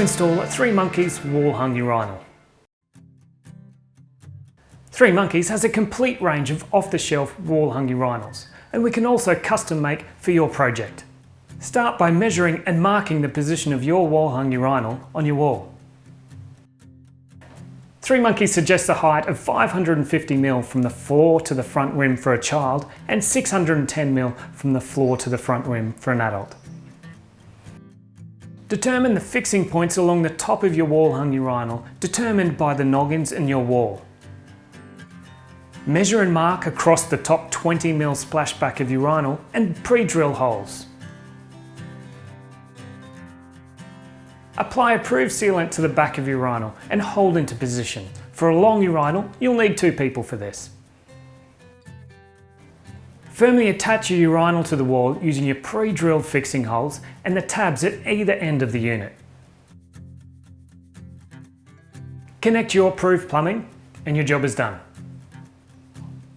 install a 3monkeez Wall Hung Urinal. 3monkeez has a complete range of off-the-shelf wall hung urinals, and we can also custom make for your project. Start by measuring and marking the position of your wall hung urinal on your wall. 3monkeez suggests a height of 550mm from the floor to the front rim for a child and 610mm from the floor to the front rim for an adult. Determine the fixing points along the top of your wall hung urinal, determined by the noggins in your wall. Measure and mark across the top 20mm splashback of urinal and pre-drill holes. Apply approved sealant to the back of urinal and hold into position. For a long urinal, you'll need 2 people for this. Firmly attach your urinal to the wall using your pre-drilled fixing holes and the tabs at either end of the unit. Connect your approved plumbing and your job is done.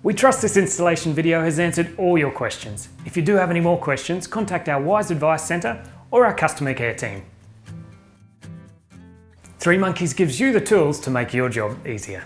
We trust this installation video has answered all your questions. If you do have any more questions, contact our Wise Advice Centre or our customer care team. 3monkeez gives you the tools to make your job easier.